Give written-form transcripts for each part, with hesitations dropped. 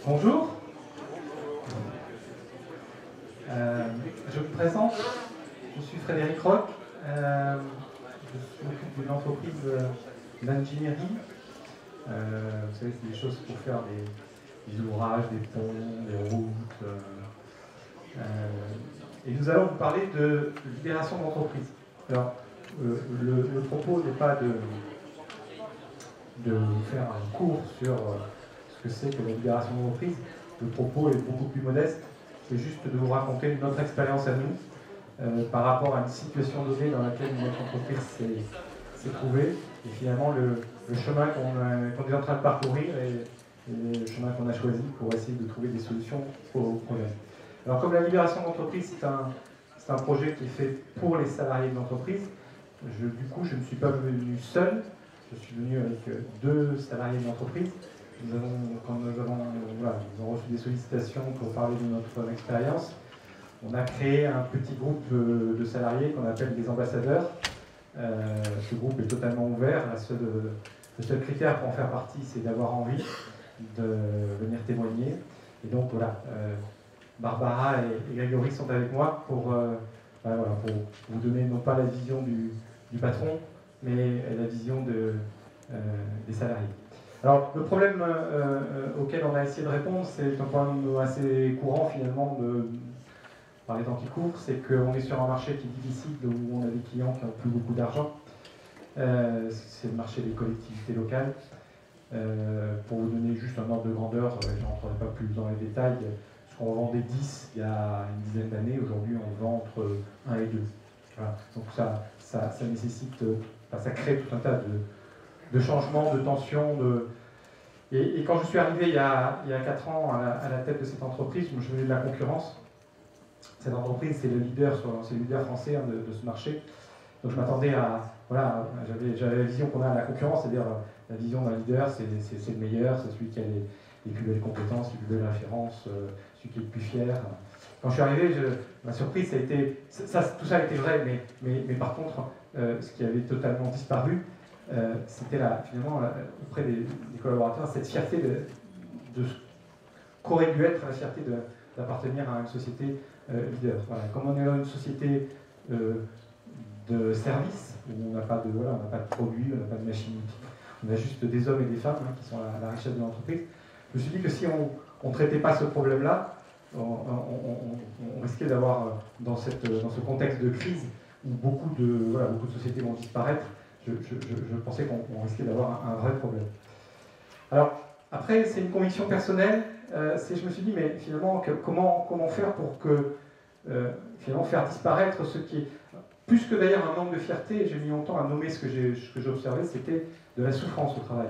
Bonjour. Je me présente, je suis Frédéric Roch, je m'occupe d'une entreprise d'ingénierie. Vous savez, c'est des choses pour faire des ouvrages, des ponts, des routes. Et nous allons vous parler de libération d'entreprise. Alors, le propos n'est pas de faire un cours sur ce que c'est que la libération d'entreprise. Le propos est beaucoup plus modeste. C'est juste de vous raconter notre expérience à nous par rapport à une situation donnée dans laquelle notre entreprise s'est trouvée et finalement le chemin qu'on est en train de parcourir et le chemin qu'on a choisi pour essayer de trouver des solutions aux problèmes. Alors comme la libération d'entreprise, c'est un projet qui est fait pour les salariés de l'entreprise, du coup je ne suis pas venu seul, je suis venu avec deux salariés de l'entreprise. Nous avons reçu des sollicitations pour parler de notre expérience. On a créé un petit groupe de salariés qu'on appelle des ambassadeurs. Ce groupe est totalement ouvert. Le seul critère pour en faire partie, c'est d'avoir envie de venir témoigner. Et donc voilà, Barbara et Grégory sont avec moi pour vous donner non pas la vision du patron, mais la vision des salariés. Alors, le problème auquel on a essayé de répondre, c'est un problème assez courant finalement par les temps qui courent, c'est qu'on est sur un marché qui est difficile, où on a des clients qui n'ont plus beaucoup d'argent. C'est le marché des collectivités locales. Pour vous donner juste un ordre de grandeur, je n'entrerai pas plus dans les détails, ce qu'on vendait 10 il y a une dizaine d'années, aujourd'hui on vend entre 1 et 2. Voilà. Donc ça nécessite, ça crée tout un tas de changements, de tensions. Et quand je suis arrivé il y a 4 ans à la tête de cette entreprise, je venais de la concurrence. Cette entreprise, c'est le leader français de ce marché. Donc je m'attendais à... Voilà, j'avais la vision qu'on a à la concurrence, c'est-à-dire la vision d'un leader, c'est le meilleur, c'est celui qui a les plus belles compétences, les plus belles références, celui qui est le plus fier. Quand je suis arrivé, ma surprise, ça a été... tout ça a été vrai, mais par contre, ce qui avait totalement disparu, c'était finalement auprès des collaborateurs cette fierté de ce qu'aurait dû être la fierté d'appartenir à une société leader. Voilà. Comme on est dans une société de service, où on n'a pas de produits, on n'a pas de machines, on a juste des hommes et des femmes qui sont la richesse de l'entreprise, je me suis dit que si on ne traitait pas ce problème-là, on risquait d'avoir, dans ce contexte de crise, où beaucoup de sociétés vont disparaître, je pensais qu'on risquait d'avoir un vrai problème. Alors, après, c'est une conviction personnelle. Je me suis dit, mais finalement, comment faire pour finalement faire disparaître ce qui est... Plus que d'ailleurs un manque de fierté, j'ai mis longtemps à nommer ce que j'ai observé, c'était de la souffrance au travail.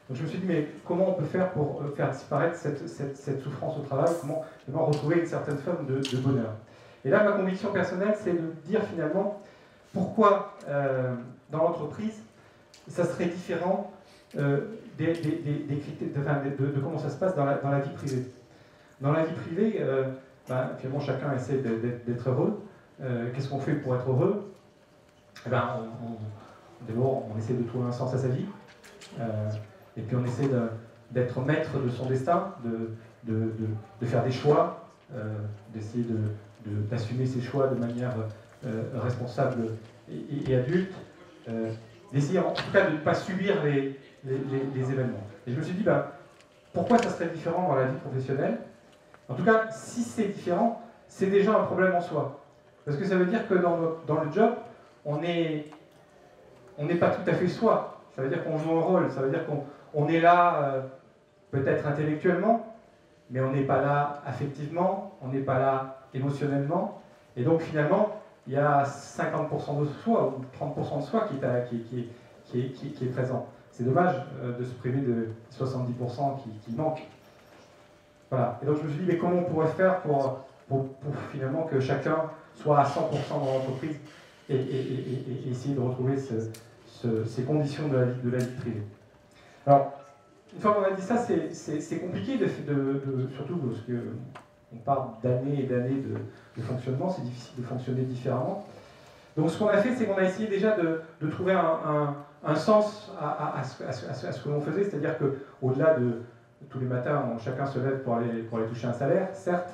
Donc je me suis dit, mais comment on peut faire pour faire disparaître cette souffrance au travail? Comment retrouver une certaine forme de bonheur? Et là, ma conviction personnelle, c'est de dire finalement, pourquoi dans l'entreprise, ça serait différent des critères, de comment ça se passe dans la vie privée. Dans la vie privée, finalement, chacun essaie d'être heureux. Qu'est-ce qu'on fait pour être heureux? D'abord, on essaie de trouver un sens à sa vie. Et puis on essaie d'être maître de son destin, de faire des choix, d'essayer d'assumer ses choix de manière responsable et adulte, d'essayer en tout cas de ne pas subir les événements. Et je me suis dit, pourquoi ça serait différent dans la vie professionnelle? En tout cas, si c'est différent, c'est déjà un problème en soi. Parce que ça veut dire que dans le job, on n'est pas tout à fait soi. Ça veut dire qu'on joue un rôle, ça veut dire qu'on est là peut-être intellectuellement, mais on n'est pas là affectivement, on n'est pas là émotionnellement. Et donc finalement, il y a 50% de soi ou 30% de soi qui est présent. C'est dommage de se priver de 70% qui manquent. Voilà. Et donc je me suis dit, mais comment on pourrait faire pour finalement que chacun soit à 100% dans l'entreprise et essayer de retrouver ces conditions de la vie privée. Alors, une fois qu'on a dit ça, c'est compliqué, surtout parce qu'on parle d'années et d'années de fonctionnement, c'est difficile de fonctionner différemment. Donc ce qu'on a fait, c'est qu'on a essayé déjà de trouver un sens à ce que l'on faisait, c'est-à-dire qu'au-delà tous les matins, chacun se lève pour aller toucher un salaire, certes,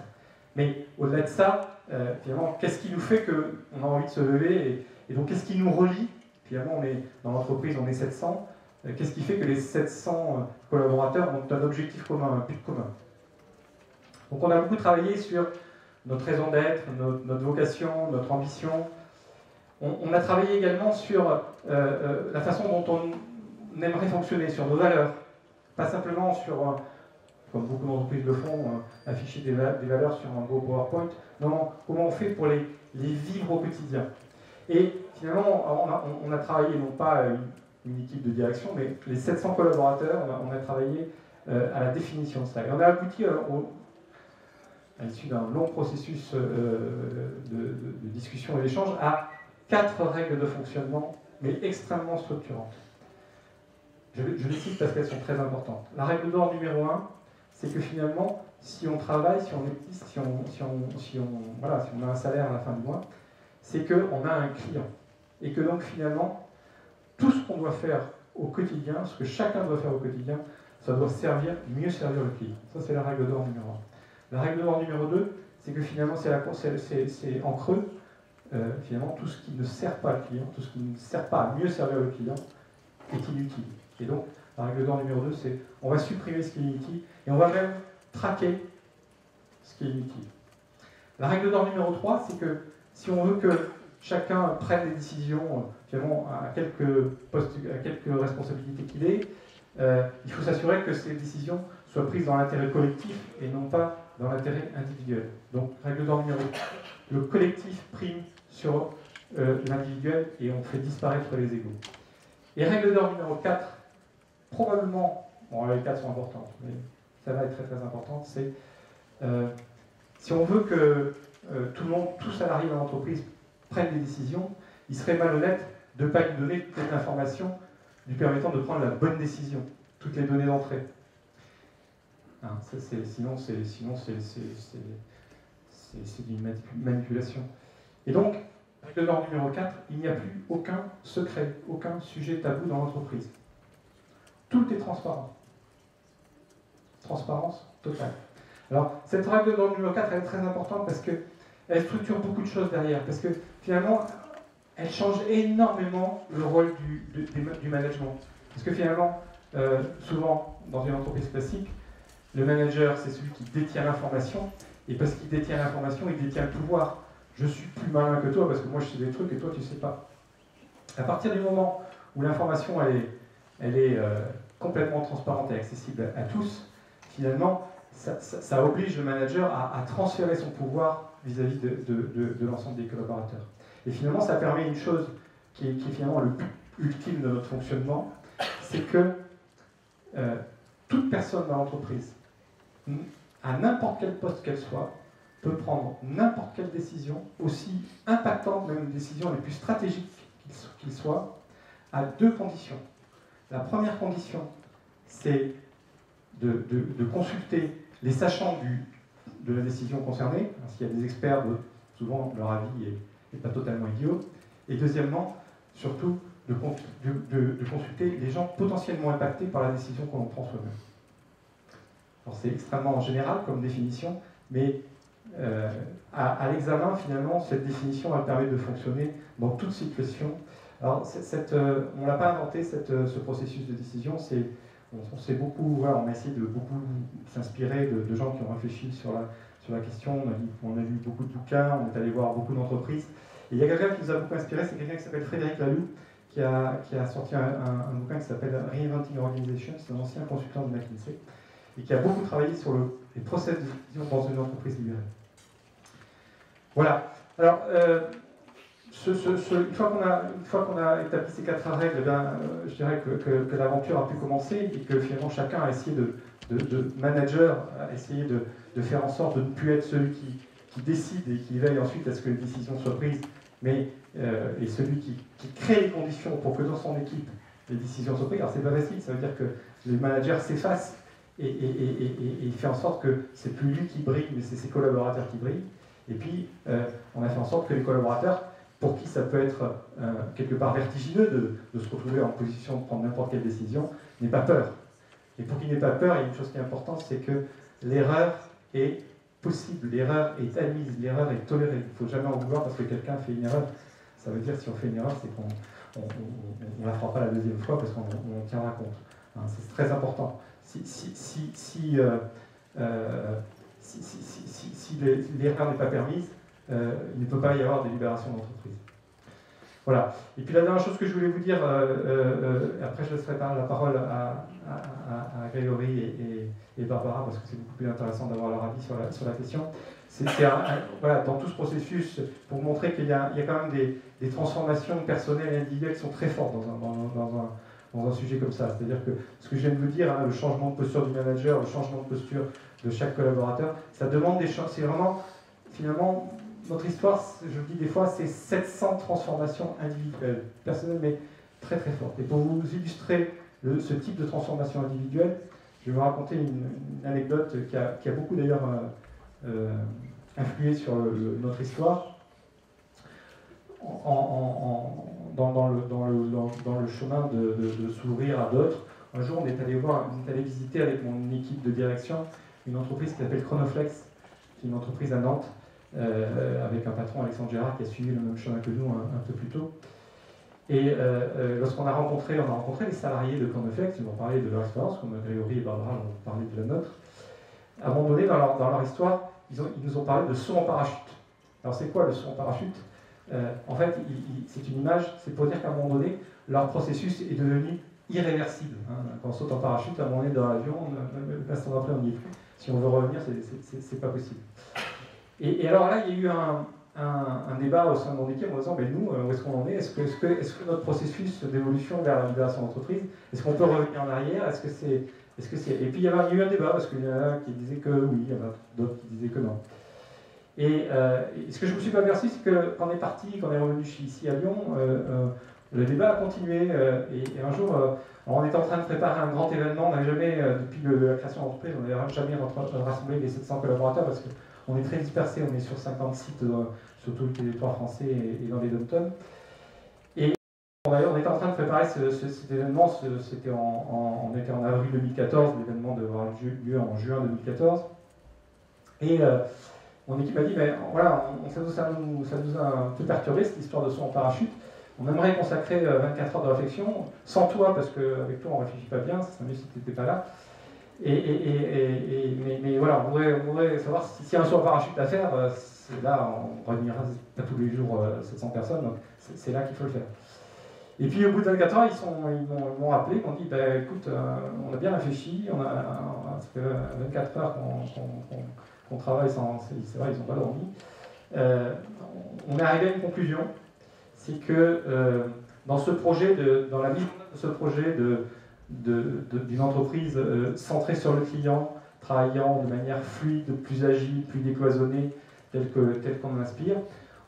mais au-delà de ça, finalement, qu'est-ce qui nous fait qu'on a envie de se lever et donc qu'est-ce qui nous relie? Finalement, dans l'entreprise, on est 700. Qu'est-ce qui fait que les 700 collaborateurs ont un objectif commun, un but commun? Donc on a beaucoup travaillé sur notre raison d'être, notre vocation, notre ambition. On a travaillé également sur la façon dont on aimerait fonctionner, sur nos valeurs. Pas simplement sur, comme beaucoup d'entreprises le font, afficher des valeurs sur un gros PowerPoint. Non, comment on fait pour les vivre au quotidien. Et finalement, on a travaillé non pas une équipe de direction, mais les 700 collaborateurs, on a travaillé à la définition de ça. Et on a abouti à l'issue d'un long processus de discussion et d'échange à 4 règles de fonctionnement, mais extrêmement structurantes. Je les cite parce qu'elles sont très importantes. La règle d'or numéro 1, c'est que finalement, si on travaille, si on existe, si on a un salaire à la fin du mois, c'est qu'on a un client. Et que donc finalement, tout ce qu'on doit faire au quotidien, ce que chacun doit faire au quotidien, ça doit mieux servir le client. Ça, c'est la règle d'or numéro 1. La règle d'or numéro 2, c'est que finalement, c'est en creux, finalement, tout ce qui ne sert pas le client, tout ce qui ne sert pas à mieux servir le client, est inutile. Et donc, la règle d'or numéro 2, c'est on va supprimer ce qui est inutile et on va même traquer ce qui est inutile. La règle d'or numéro 3, c'est que si on veut que chacun prenne des décisions finalement à quelques responsabilités qu'il ait, il faut s'assurer que ces décisions soient prises dans l'intérêt collectif et non pas dans l'intérêt individuel. Donc, règle d'or numéro 1, le collectif prime sur l'individuel et on fait disparaître les égos. Et règle d'or numéro 4, probablement, bon les 4 sont importantes, mais ça va être très très importante, c'est si on veut que tout salarié dans l'entreprise prenne des décisions, il serait malhonnête de ne pas lui donner toute l'information lui permettant de prendre la bonne décision, toutes les données d'entrée. Hein, sinon c'est d'une manipulation. Et donc, règle d'or numéro 4, il n'y a plus aucun secret, aucun sujet tabou dans l'entreprise. Tout est transparent. Transparence totale. Alors, cette règle d'or numéro 4, elle est très importante parce qu'elle structure beaucoup de choses derrière. Parce que finalement, elle change énormément le rôle du management. Parce que finalement, souvent, dans une entreprise classique, le manager, c'est celui qui détient l'information. Et parce qu'il détient l'information, il détient le pouvoir. Je suis plus malin que toi parce que moi je sais des trucs et toi tu ne sais pas. À partir du moment où l'information elle est complètement transparente et accessible à tous, finalement ça oblige le manager à transférer son pouvoir vis-à-vis de l'ensemble des collaborateurs. Et finalement ça permet une chose qui est finalement le but ultime de notre fonctionnement, c'est que toute personne dans l'entreprise, à n'importe quel poste qu'elle soit, peut prendre n'importe quelle décision, aussi impactante, même une décision les plus stratégiques qu'il soit, à 2 conditions. La première condition, c'est de consulter les sachants de la décision concernée. S'il y a des experts, souvent leur avis n'est pas totalement idiot. Et deuxièmement, surtout, de consulter les gens potentiellement impactés par la décision qu'on prend soi-même. Alors c'est extrêmement général comme définition, mais à l'examen, finalement, cette définition, elle permet de fonctionner dans toute situation. Alors, on ne l'a pas inventé, ce processus de décision. On s'est beaucoup, voilà, on a essayé de beaucoup s'inspirer de gens qui ont réfléchi sur la question. On a lu beaucoup de bouquins, on est allé voir beaucoup d'entreprises. Et il y a quelqu'un qui nous a beaucoup inspiré, c'est quelqu'un qui s'appelle Frédéric Laloux, qui a sorti un bouquin qui s'appelle Reinventing Organization. C'est un ancien consultant de McKinsey, et qui a beaucoup travaillé sur les process de décision dans une entreprise libérée. Voilà. Alors, une fois qu'on a établi ces 4 règles, je dirais que l'aventure a pu commencer et que finalement chacun a essayé manager a essayé de faire en sorte de ne plus être celui qui décide et qui veille ensuite à ce que les décisions soient prises, mais et celui qui crée les conditions pour que dans son équipe les décisions soient prises. Alors c'est pas facile, ça veut dire que le manager s'efface et fait en sorte que c'est plus lui qui brille, mais c'est ses collaborateurs qui brillent. Et puis, on a fait en sorte que les collaborateurs, pour qui ça peut être quelque part vertigineux de se retrouver en position de prendre n'importe quelle décision, n'aient pas peur. Et pour qu'il n'ait pas peur, il y a une chose qui est importante, c'est que l'erreur est possible, l'erreur est admise, l'erreur est tolérée. Il ne faut jamais en vouloir parce que quelqu'un fait une erreur. Ça veut dire, si on fait une erreur, c'est qu'on ne la fera pas la deuxième fois parce qu'on en tiendra compte. Hein, c'est très important. Si l'erreur n'est pas permise, il ne peut pas y avoir de libération d'entreprise. Voilà. Et puis la dernière chose que je voulais vous dire, après je laisserai la parole à Grégory et Barbara, parce que c'est beaucoup plus intéressant d'avoir leur avis sur la question. Voilà, dans tout ce processus, pour vous montrer qu'il y a quand même des transformations personnelles et individuelles qui sont très fortes dans un sujet comme ça. C'est-à-dire que ce que je viens de vous dire, hein, le changement de posture du manager, le changement de posture de chaque collaborateur, ça demande des changements. C'est vraiment, finalement, notre histoire, je le dis des fois, c'est 700 transformations individuelles, personnelles, mais très très fortes. Et pour vous illustrer ce type de transformation individuelle, je vais vous raconter une anecdote qui a beaucoup d'ailleurs influé sur notre histoire. Dans le chemin de s'ouvrir à d'autres, un jour on est allé visiter avec mon équipe de direction une entreprise qui s'appelle Chronoflex, qui est une entreprise à Nantes, avec un patron, Alexandre Gérard, qui a suivi le même chemin que nous un peu plus tôt. Et lorsqu'on a rencontré les salariés de Chronoflex, ils m'ont parlé de leur expérience, comme Grégory et Barbara ont parlé de la nôtre. À un moment donné, dans leur histoire, ils nous ont parlé de saut en parachute. Alors c'est quoi le saut en parachute? En fait, c'est une image, c'est pour dire qu'à un moment donné, leur processus est devenu irréversible. Hein. Quand on saute en parachute, à un moment donné dans l'avion, l'instant d'après, on n'y est plus. Si on veut revenir, c'est pas possible. Et alors là, il y a eu un débat au sein de mon équipe en disant, mais nous, où est-ce qu'on en est? Est-ce que notre processus d'évolution vers la libération d'entreprise, est-ce qu'on peut revenir en arrière? Et puis il y a eu un débat, parce qu'il y en a qui disaient que oui, il y en a d'autres qui disaient que non. Et ce que je ne me suis pas aperçu, c'est que quand on est parti, quand on est revenu ici à Lyon, le débat a continué. Et un jour, on était en train de préparer un grand événement. On n'avait jamais, depuis la création d'entreprise, on n'avait jamais rassemblé les 700 collaborateurs parce qu'on est très dispersé. On est sur 50 sites sur tout le territoire français et dans les dom-toms. Et on était en train de préparer cet événement. On était en avril 2014. L'événement devait avoir lieu en juin 2014. Et mon équipe m'a dit, ben voilà, ça nous a un peu perturbé cette histoire de saut en parachute. On aimerait consacrer 24 heures de réflexion, sans toi, parce qu'avec toi on ne réfléchit pas bien, ça serait mieux si tu n'étais pas là. Mais voilà, on voudrait savoir s'il y a un saut en parachute à faire, là on réunira pas tous les jours 700 personnes, donc c'est là qu'il faut le faire. Et puis au bout de 24 heures, ils m'ont rappelé, ils m'ont dit, ben écoute, on a bien réfléchi, ça fait 24 heures qu'on travaille c'est vrai, ils n'ont pas dormi. On est arrivé à une conclusion, c'est que dans la mise en œuvre de ce projet d'une entreprise centrée sur le client, travaillant de manière fluide, plus agile, plus décloisonnée, telle qu'on en inspire,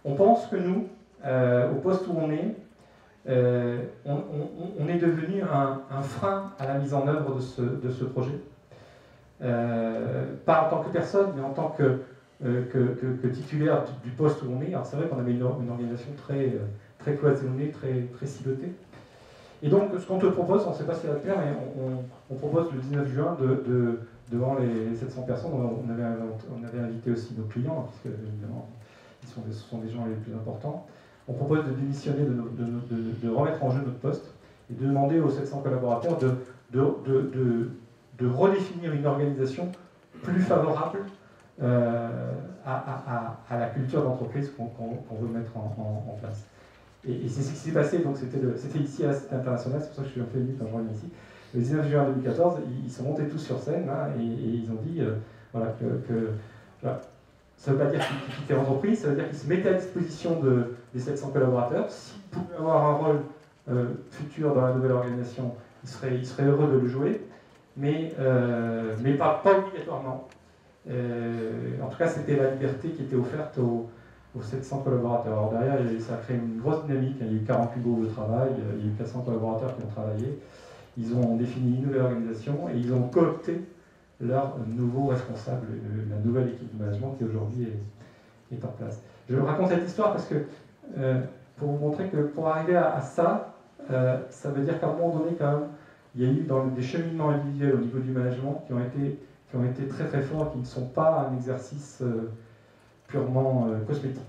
on pense que nous, au poste où on est devenu un frein à la mise en œuvre de ce projet. Pas en tant que personne, mais en tant que titulaire du poste où on est. Alors c'est vrai qu'on avait une organisation très cloisonnée, très silotée. Et donc ce qu'on te propose, on ne sait pas si ça va te plaire, mais on propose le 19 juin devant les 700 personnes, on avait invité aussi nos clients, puisque évidemment ce sont des gens les plus importants. On propose de démissionner, de remettre en jeu notre poste et de demander aux 700 collaborateurs de redéfinir une organisation plus favorable à la culture d'entreprise qu'on veut mettre en place. Et c'est ce qui s'est passé, donc c'était ici à la Cité Internationale, c'est pour ça que je suis un peu ému quand je reviens ici. Le 19 juin 2014, ils sont montés tous sur scène hein, et ils ont dit voilà, voilà, ça ne veut pas dire qu'ils quittaient l'entreprise, ça veut dire qu'ils se mettaient à disposition des 700 collaborateurs. S'ils pouvaient avoir un rôle futur dans la nouvelle organisation, ils seraient heureux de le jouer, mais pas obligatoirement. En tout cas, c'était la liberté qui était offerte aux 700 collaborateurs. Alors derrière, ça a créé une grosse dynamique. Il y a eu 48 groupes de travail, il y a eu 400 collaborateurs qui ont travaillé. Ils ont défini une nouvelle organisation et ils ont coopté leur nouveau responsable, la nouvelle équipe de management qui aujourd'hui est en place. Je raconte cette histoire parce que pour vous montrer que pour arriver à ça, ça veut dire qu'à un moment donné, quand même, il y a eu des cheminements individuels au niveau du management qui ont été très très forts, qui ne sont pas un exercice purement cosmétique.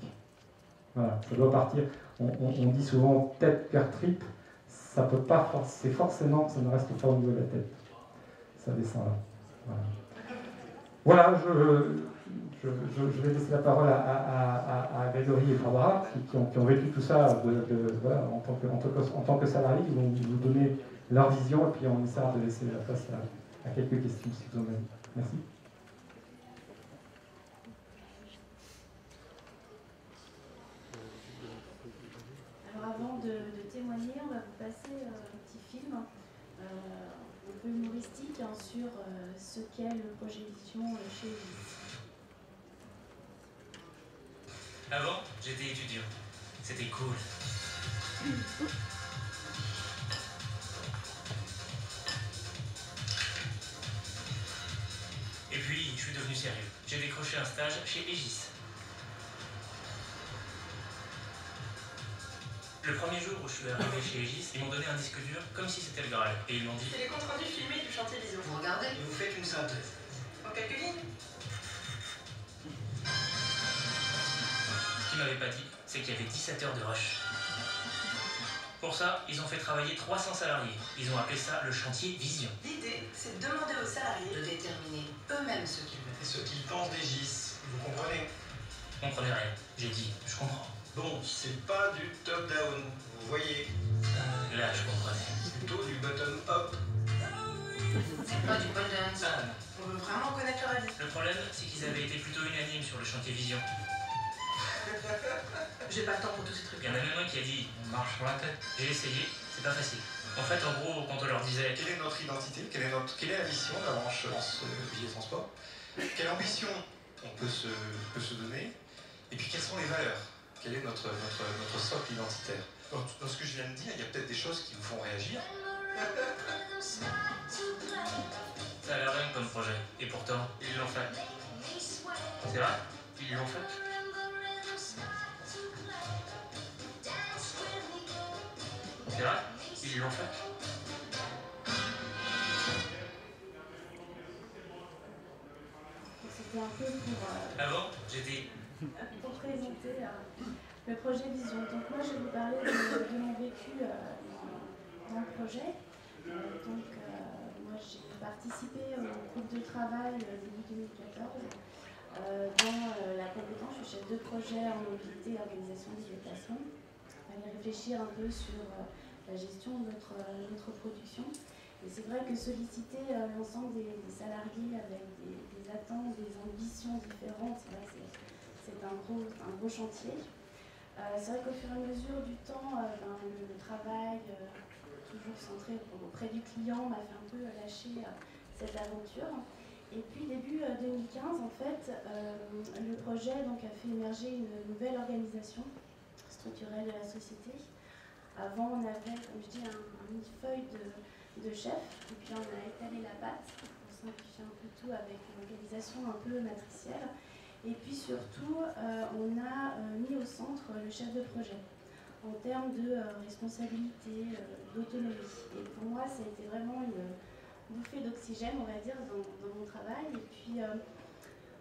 Voilà, ça doit partir. On dit souvent tête, cœur, tripe. Ça peut pas, c'est forcément que ça ne reste pas au niveau de la tête. Ça descend là. Voilà, je vais laisser la parole à Grégory et Barbara qui ont vécu tout ça voilà, en tant que salariés. Ils vont nous donner leur vision et puis on essaiera de laisser la place à quelques questions si vous en avez. Merci. Alors avant de témoigner, on va vous passer un petit film un peu humoristique sur ce qu'est le projet Vision chez Egis. Avant, j'étais étudiant. C'était cool. Et puis, je suis devenu sérieux. J'ai décroché un stage chez Egis. Le premier jour où je suis arrivé chez Egis, ils m'ont donné un disque dur comme si c'était le Graal. Et ils m'ont dit... C'est les comptes rendus filmés du chantier Vision. Vous regardez et vous faites une synthèse. En quelques lignes. Ce qu'ils m'avaient pas dit, c'est qu'il y avait 17 heures de rush. Pour ça, ils ont fait travailler 300 salariés. Ils ont appelé ça le chantier Vision. L'idée, c'est de demander aux salariés de déterminer eux-mêmes ce qu'ils veulent. Et ce qu'ils pensent d'Egis, vous comprenez? Je comprenais rien. J'ai dit, je comprends. Bon, c'est pas du top-down, vous voyez. Là, je comprenais. C'est plutôt du bottom-up. C'est pas du pole dance. On veut vraiment connaître leur avis. Le problème, c'est qu'ils avaient été plutôt unanimes sur le chantier Vision. J'ai pas le temps pour tous ces trucs. Il y en a même un qui a dit, on marche sur la tête. J'ai essayé, c'est pas facile. En fait, en gros, quand on leur disait... Quelle est notre identité? Quelle est la mission de la branche Billet Transport? Quelle ambition on peut se donner? Et puis quelles sont les valeurs? Quel est notre socle identitaire? Dans ce que je viens de dire, il y a peut-être des choses qui vous font réagir. Ça a l'air dingue comme projet. Et pourtant, ils l'ont fait. C'est vrai? Ils l'ont fait. C'est vrai? Ils l'ont fait. C'était un peu pour... Avant, j'étais... pour présenter le projet Vision. Donc moi je vais vous parler de mon vécu dans le projet. Moi j'ai participé au groupe de travail début 2014 dans la compétence. Je suis chef de projet en mobilité et organisation des déplacements. On allait réfléchir un peu sur la gestion de notre production. Et c'est vrai que solliciter l'ensemble des salariés avec des attentes, des ambitions différentes, c'est un gros chantier. C'est vrai qu'au fur et à mesure du temps, le travail, toujours centré auprès du client, m'a fait un peu lâcher cette aventure. Et puis début 2015, en fait, le projet donc, a fait émerger une nouvelle organisation structurelle de la société. Avant, on avait, comme je dis, un millefeuille de chef, et puis on a étalé la pâte pour simplifier un peu tout avec une organisation un peu matricielle. Et puis surtout, on a mis au centre le chef de projet en termes de responsabilité, d'autonomie. Et pour moi, ça a été vraiment une bouffée d'oxygène, on va dire, dans mon travail. Et puis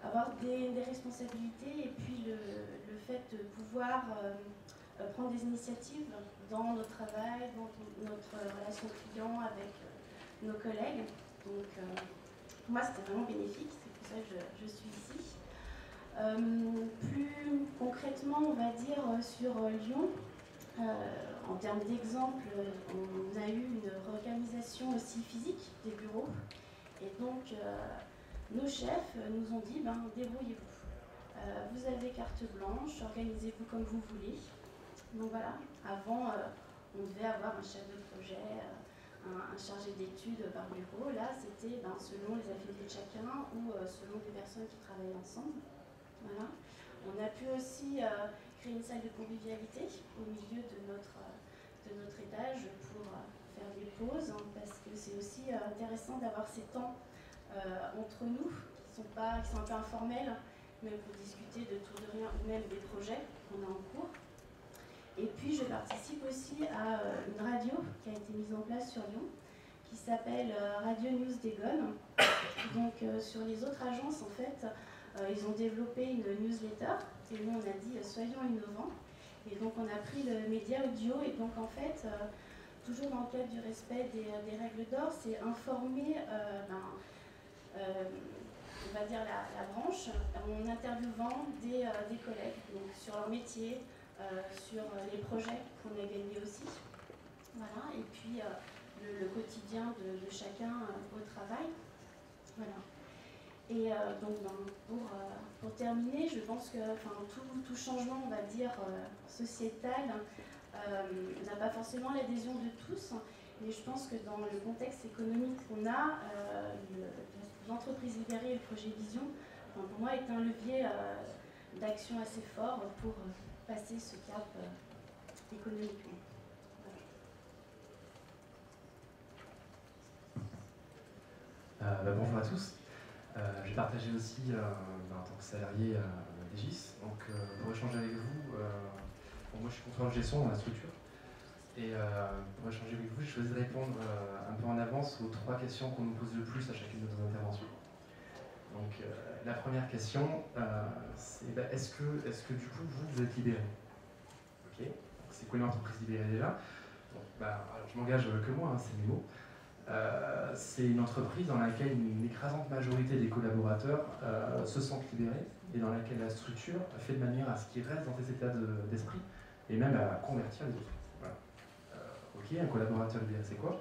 avoir des responsabilités et puis le fait de pouvoir prendre des initiatives dans notre travail, dans notre relation client avec nos collègues. Donc pour moi c'était vraiment bénéfique, c'est pour ça que je suis ici. Plus concrètement, on va dire sur Lyon, en termes d'exemple, on a eu une réorganisation aussi physique des bureaux. Et donc nos chefs nous ont dit, débrouillez-vous. Vous avez carte blanche, organisez-vous comme vous voulez. Donc voilà, avant, on devait avoir un chef de projet, un chargé d'études par bureau. Là, c'était selon les affinités de chacun ou selon des personnes qui travaillent ensemble. Voilà. On a pu aussi créer une salle de convivialité au milieu de notre étage pour faire des pauses, parce que c'est aussi intéressant d'avoir ces temps entre nous qui sont un peu informels, mais pour discuter de tout, de rien, ou même des projets qu'on a en cours. Et puis je participe aussi à une radio qui a été mise en place sur Lyon, qui s'appelle Radio News d'Egon. Donc sur les autres agences, en fait, ils ont développé une newsletter et nous on a dit soyons innovants. Et donc on a pris le média audio et donc en fait, toujours dans le cadre du respect des règles d'or, c'est informer on va dire la branche en interviewant des collègues donc, sur leur métier, sur les projets qu'on a gagnés aussi. Voilà, et puis le quotidien de chacun au travail. Voilà. Et donc pour terminer, je pense que tout changement, on va dire, sociétal n'a pas forcément l'adhésion de tous, mais je pense que dans le contexte économique qu'on a, l'entreprise libérée et le projet Vision, pour moi, est un levier d'action assez fort pour passer ce cap économiquement. Bonjour à tous. J'ai partagé aussi en tant que salarié d'Egis. Donc pour échanger avec vous, moi je suis contrôleur de gestion dans la structure. Et pour échanger avec vous, j'ai choisi de répondre un peu en avance aux 3 questions qu'on nous pose le plus à chacune de nos interventions. Donc la première question, c'est est-ce que du coup vous êtes libéré? Ok. C'est quoi une entreprise libérée déjà? Bon, alors, je m'engage que moi, hein, c'est mes mots. C'est une entreprise dans laquelle une écrasante majorité des collaborateurs se sentent libérés et dans laquelle la structure fait de manière à ce qu'ils restent dans des états d'esprit et même à convertir les autres. Voilà. Ok, un collaborateur libéré, c'est quoi?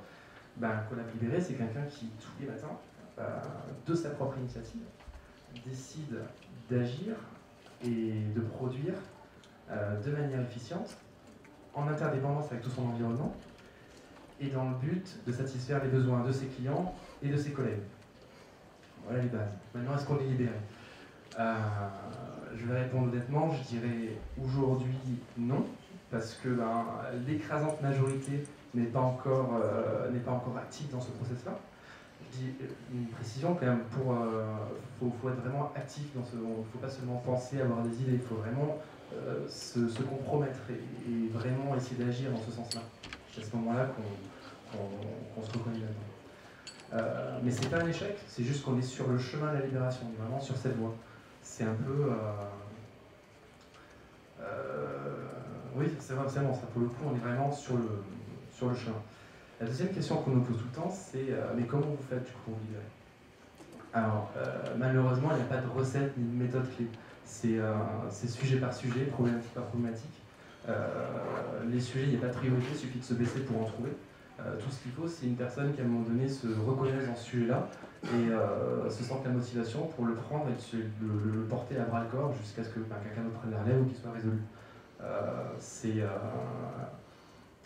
Un collaborateur libéré, c'est quelqu'un qui, tous les matins, de sa propre initiative, décide d'agir et de produire de manière efficiente, en interdépendance avec tout son environnement, et dans le but de satisfaire les besoins de ses clients et de ses collègues. Voilà les bases. Maintenant, est-ce qu'on est libéré? Je vais répondre honnêtement, je dirais aujourd'hui non, parce que l'écrasante majorité n'est pas encore active dans ce process-là. Je dis une précision quand même, faut être vraiment actif dans ce. Il ne faut pas seulement penser, avoir des idées, il faut vraiment se compromettre et vraiment essayer d'agir dans ce sens-là. C'est à ce moment-là qu'on se reconnaît là-dedans. Mais c'est pas un échec, c'est juste qu'on est sur le chemin de la libération, on est vraiment sur cette voie. C'est un peu... oui, c'est vraiment ça, pour le coup, on est vraiment sur le chemin. La deuxième question qu'on nous pose tout le temps, c'est mais comment vous faites du coup pour vous libérer? Alors, malheureusement, il n'y a pas de recette ni de méthode clé. C'est sujet par sujet, problématique par problématique. Les sujets, il n'y a pas de priorité, il suffit de se baisser pour en trouver. Tout ce qu'il faut, c'est une personne qui à un moment donné se reconnaisse dans ce sujet-là et se sente la motivation pour le prendre et le porter à bras le corps jusqu'à ce que quelqu'un d'autre prenne la relève ou qu'il soit résolu.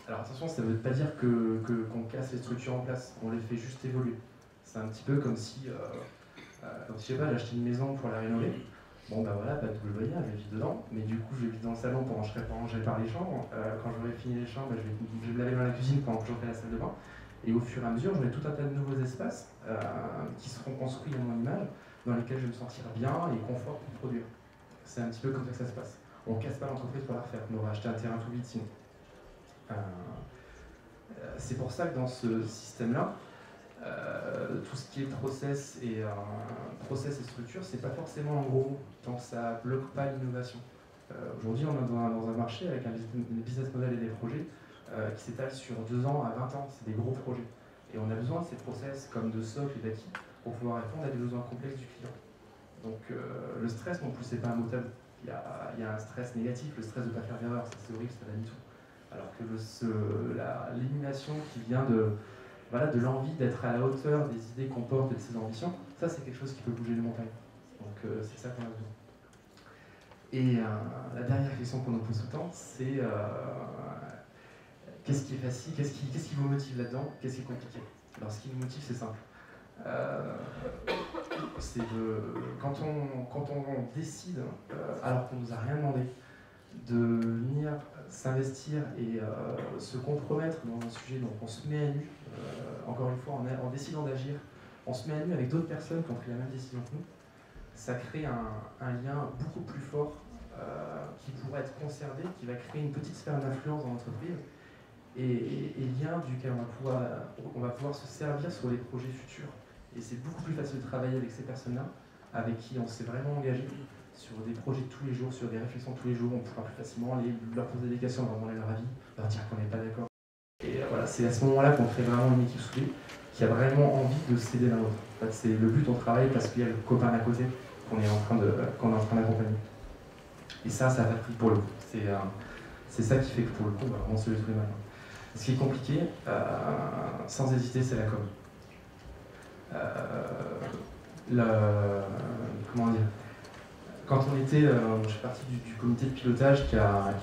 Alors attention, ça ne veut pas dire qu'on casse les structures en place, on les fait juste évoluer. C'est un petit peu comme si, je sais pas, j'ai acheté une maison pour la rénover. Bon voilà, pas de double loyer, je vais vivre dedans, mais du coup je vais vivre dans le salon pendant que je serai pas rangé par les chambres. Quand j'aurai fini les chambres, je vais me laver dans la cuisine pendant que je refais la salle de bain. Et au fur et à mesure, j'aurai tout un tas de nouveaux espaces qui seront construits à mon image, dans lesquels je vais me sentir bien et confort pour produire. C'est un petit peu comme ça que ça se passe. On ne casse pas l'entreprise pour la refaire, on aurait acheté un terrain tout vide sinon. C'est pour ça que dans ce système-là, tout ce qui est process et structure, c'est pas forcément en gros tant que ça bloque pas l'innovation. Aujourd'hui, on est dans un marché avec un business model et des projets qui s'étalent sur 2 ans à 20 ans. C'est des gros projets. Et on a besoin de ces process comme de socle et d'acquis pour pouvoir répondre à des besoins complexes du client. Donc le stress non plus, c'est pas un mot tabou. Il y a un stress négatif, le stress de ne pas faire d'erreur, ça c'est horrible, c'est pas du tout. Alors que l'élimination qui vient de l'envie d'être à la hauteur des idées qu'on porte et de ses ambitions, ça c'est quelque chose qui peut bouger les montagnes. Donc c'est ça qu'on a besoin. Et la dernière question qu'on nous pose tout le temps, c'est qu'est-ce qui est facile, qu'est-ce qui vous motive là-dedans, qu'est-ce qui est compliqué? Alors ce qui nous motive, c'est simple. Quand on décide, alors qu'on ne nous a rien demandé, de venir s'investir et se compromettre dans un sujet, donc on se met à nu, encore une fois en décidant d'agir, on se met à nu avec d'autres personnes qui ont pris la même décision que nous, ça crée un lien beaucoup plus fort qui pourrait être conservé, qui va créer une petite sphère d'influence dans l'entreprise et lien duquel on va pouvoir se servir sur les projets futurs. Et c'est beaucoup plus facile de travailler avec ces personnes-là, avec qui on s'est vraiment engagé sur des projets de tous les jours, sur des réflexions de tous les jours. On pourra plus facilement leur poser des questions, leur demander leur avis, leur dire qu'on n'est pas d'accord. Et voilà, c'est à ce moment-là qu'on crée vraiment une équipe soudée qui a vraiment envie de s'aider l'un l'autre. En fait, c'est le but, on travaille parce qu'il y a le copain à côté qu'on est en train d'accompagner. Et ça n'a pas de prix pour le coup. C'est ça qui fait que pour le coup, on va vraiment se lever tous les matins. Ce qui est compliqué, sans hésiter, c'est la com. Comment dire, quand on était, je suis parti du comité de pilotage qui a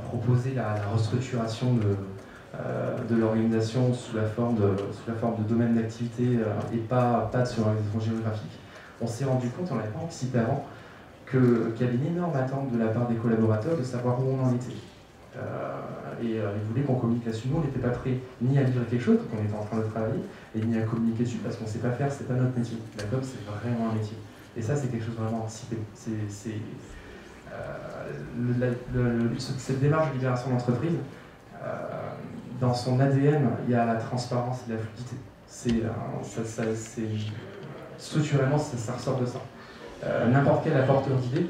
proposé la restructuration de l'organisation sous la forme de domaine d'activité et pas sur l'organisation géographique, on s'est rendu compte, on n'avait pas anticipé avant, qu'il y avait une énorme attente de la part des collaborateurs de savoir où on en était. Ils voulaient qu'on communique là-dessus. Nous, on n'était pas prêts ni à livrer quelque chose, donc on était en train de travailler, et ni à communiquer dessus parce qu'on ne sait pas faire, c'est pas notre métier. La com, c'est vraiment un métier. Et ça, c'est quelque chose de vraiment anticipé. Cette démarche de libération d'entreprise, dans son ADN, il y a la transparence et la fluidité. Structurellement, ça ressort de ça. N'importe quel apporteur d'idées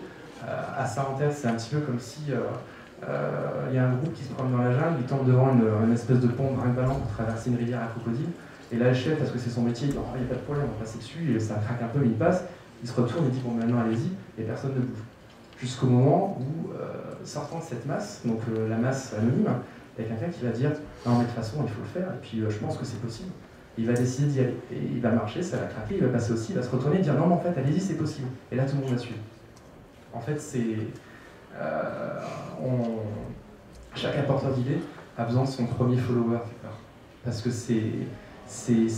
a ça en tête. C'est un petit peu comme si il y a un groupe qui se promène dans la jungle, il tombe devant une espèce de pont brinque-ballant pour traverser une rivière à crocodile, et là le chef, parce que c'est son métier, il dit oh, il n'y a pas de problème, on va passer dessus, et ça craque un peu, il passe, il se retourne et dit bon maintenant allez-y, et personne ne bouge. Jusqu'au moment où, sortant de cette masse, donc la masse anonyme, il y a quelqu'un qui va dire non mais de toute façon il faut le faire, et puis je pense que c'est possible. Il va décider d'y aller, et il va marcher, ça va craquer, il va passer aussi, il va se retourner et dire non mais en fait allez-y c'est possible, et là tout le monde va suivre. En fait c'est... chaque apporteur d'idées a besoin de son premier follower quelque part. Parce que c'est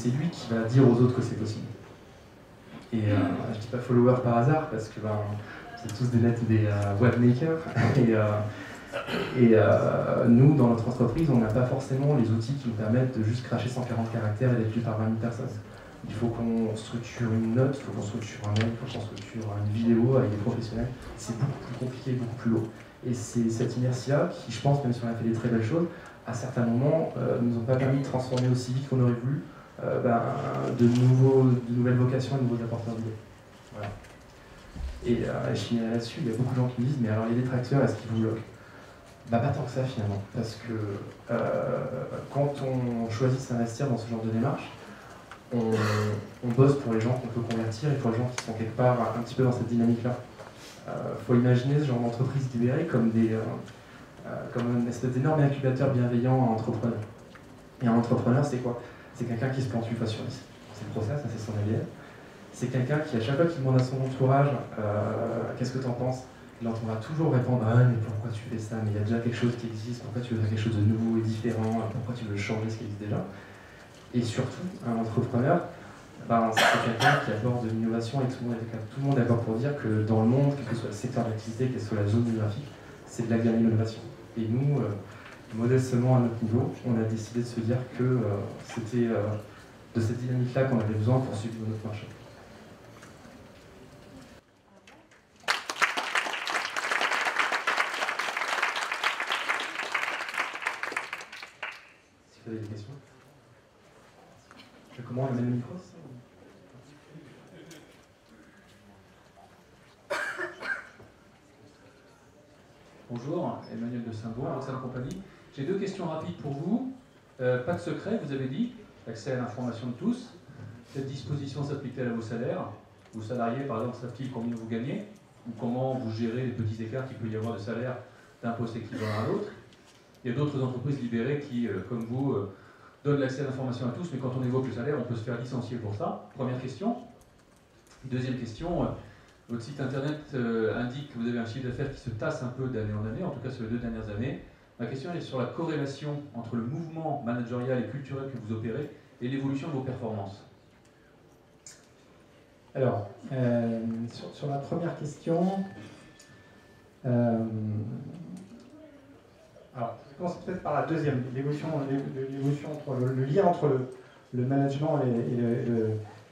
lui qui va dire aux autres que c'est possible. Et je dis pas follower par hasard parce que vous êtes tous des webmakers. Et nous, dans notre entreprise, on n'a pas forcément les outils qui nous permettent de juste cracher 140 caractères et d'être lu par 20 000 personnes. Il faut qu'on structure une note, il faut qu'on structure un mail, il faut qu'on structure une vidéo avec des professionnels. C'est beaucoup plus compliqué, beaucoup plus lourd. Et c'est cette inertie-là qui, je pense, même si on a fait des très belles choses, à certains moments, ne nous ont pas permis de transformer aussi vite qu'on aurait voulu de nouvelles vocations et de nouveaux apporteurs d'idées. Voilà. Et je finirai là-dessus, il y a beaucoup de gens qui me disent, mais alors les détracteurs, est-ce qu'ils vous bloquent ? Pas tant que ça finalement, parce que quand on choisit de s'investir dans ce genre de démarche, on bosse pour les gens qu'on peut convertir et pour les gens qui sont quelque part un petit peu dans cette dynamique-là. Faut imaginer ce genre d'entreprise libérée comme une espèce d'énorme incubateur bienveillant à entrepreneurs. Et un entrepreneur, c'est quoi ? C'est quelqu'un qui se plante 8 fois sur 10. C'est le process, c'est son ADN. C'est quelqu'un qui, à chaque fois qu'il demande à son entourage qu'est-ce que tu en penses, il entendra toujours répondre ah mais pourquoi tu fais ça, mais il y a déjà quelque chose qui existe, pourquoi tu veux faire quelque chose de nouveau et différent, pourquoi tu veux changer ce qui existe déjà. Et surtout, un entrepreneur, c'est quelqu'un qui apporte de l'innovation et tout le monde est d'accord pour dire que dans le monde, quel que soit le secteur d'activité, quelle que soit la zone géographique, c'est de la gamme innovation. Et nous, modestement à notre niveau, on a décidé de se dire que c'était de cette dynamique-là qu'on avait besoin pour suivre notre marché. Si vous avez des questions. Comment on met le micro ? Bonjour, Emmanuel de Saint-Bourg, Roxane Compagnie. J'ai 2 questions rapides pour vous. Pas de secret, vous avez dit, accès à l'information de tous. Cette disposition s'applique-t-elle à vos salaires ? Vos salariés, par exemple, savent-ils combien vous gagnez ? Ou comment vous gérez les petits écarts qu'il peut y avoir de salaire d'un poste équivalent à l'autre ? Il y a d'autres entreprises libérées qui, comme vous, donnent l'accès à l'information à tous, mais quand on évoque le salaire, on peut se faire licencier pour ça. Première question. Deuxième question. Votre site internet indique que vous avez un chiffre d'affaires qui se tasse un peu d'année en année, en tout cas sur les 2 dernières années. Ma question est sur la corrélation entre le mouvement managérial et culturel que vous opérez et l'évolution de vos performances. Alors, sur la première question, alors, je commence peut-être par la deuxième, l'évolution entre le lien entre le management et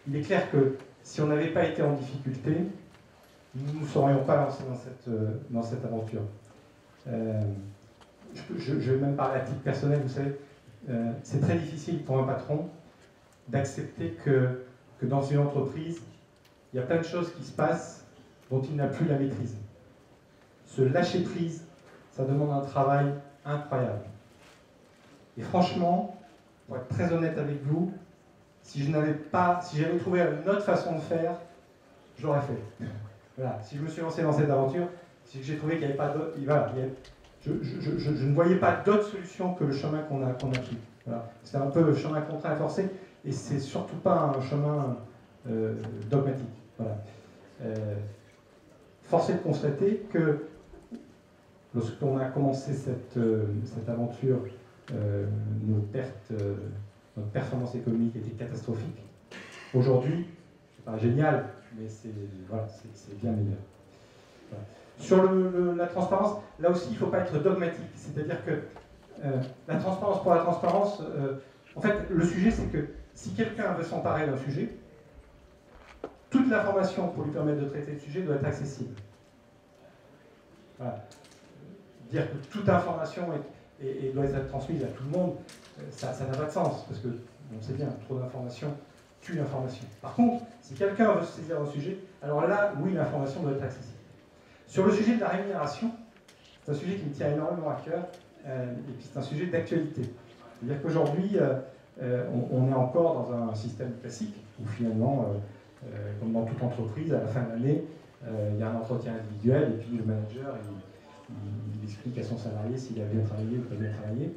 il est clair que si on n'avait pas été en difficulté, nous ne nous serions pas lancés dans cette aventure. je vais même parler à titre personnel, vous savez, c'est très difficile pour un patron d'accepter que dans une entreprise, il y a plein de choses qui se passent dont il n'a plus la maîtrise. Se lâcher prise, ça demande un travail incroyable. Et franchement, pour être très honnête avec vous, si j'avais trouvé une autre façon de faire, je l'aurais fait. Voilà. Si je me suis lancé dans cette aventure, c'est que j'ai trouvé qu'il n'y avait pas d'autre. Voilà, je ne voyais pas d'autre solution que le chemin qu'on a pris. Voilà. C'est un peu le chemin contraint et forcé, et c'est surtout pas un chemin dogmatique. Voilà. Force est de constater que lorsqu'on a commencé cette aventure, notre performance économique était catastrophique. Aujourd'hui, c'est pas génial, mais c'est bien meilleur. Voilà. Sur la transparence, là aussi, il ne faut pas être dogmatique. C'est-à-dire que la transparence pour la transparence, en fait, le sujet, c'est que si quelqu'un veut s'emparer d'un sujet, toute l'information pour lui permettre de traiter le sujet doit être accessible. Voilà. Dire que toute information doit être transmise à tout le monde, ça n'a pas de sens, parce que on sait bien, trop d'informations tue l'information. Par contre, si quelqu'un veut se saisir d'un sujet, alors là, oui, l'information doit être accessible. Sur le sujet de la rémunération, c'est un sujet qui me tient énormément à cœur, et puis c'est un sujet d'actualité. C'est-à-dire qu'aujourd'hui, on est encore dans un système classique, où finalement, comme dans toute entreprise, à la fin de l'année, il y a un entretien individuel, et puis le manager, il explique à son salarié s'il a bien travaillé ou pas bien travaillé.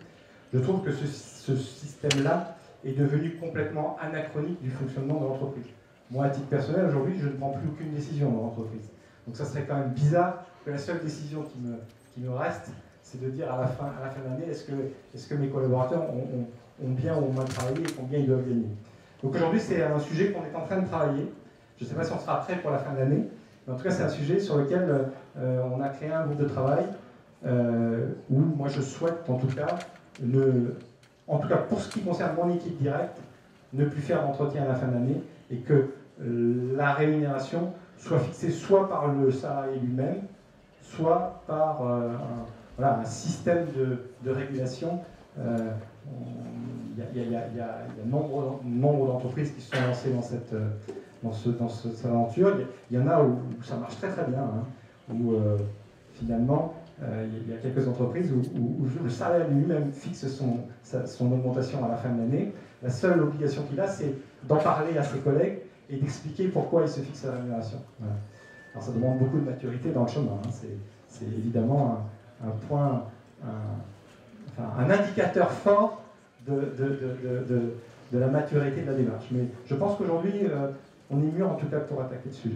Je trouve que ce système-là est devenu complètement anachronique du fonctionnement de l'entreprise. Moi, à titre personnel, aujourd'hui, je ne prends plus aucune décision dans l'entreprise. Donc ça serait quand même bizarre que la seule décision qui me reste, c'est de dire à la fin de l'année, est-ce que mes collaborateurs ont bien ou mal travaillé et combien ils doivent gagner. Donc aujourd'hui, c'est un sujet qu'on est en train de travailler. Je ne sais pas si on sera prêt pour la fin de l'année, mais en tout cas, c'est un sujet sur lequel on a créé un groupe de travail où moi je souhaite, en tout cas, pour ce qui concerne mon équipe directe, ne plus faire d'entretien à la fin de l'année et que la rémunération soit fixée soit par le salarié lui-même, soit par un système de régulation. Il y a nombre d'entreprises qui se sont lancées dans cette aventure. Il y en a où ça marche très très bien, hein, où finalement il y a quelques entreprises où le salarié lui-même fixe son augmentation à la fin de l'année. La seule obligation qu'il a, c'est d'en parler à ses collègues et d'expliquer pourquoi il se fixe la rémunération. Voilà. Alors ça demande beaucoup de maturité dans le chemin. Hein. C'est évidemment un point, un indicateur fort de la maturité de la démarche. Mais je pense qu'aujourd'hui, on est mûr en tout cas pour attaquer le sujet.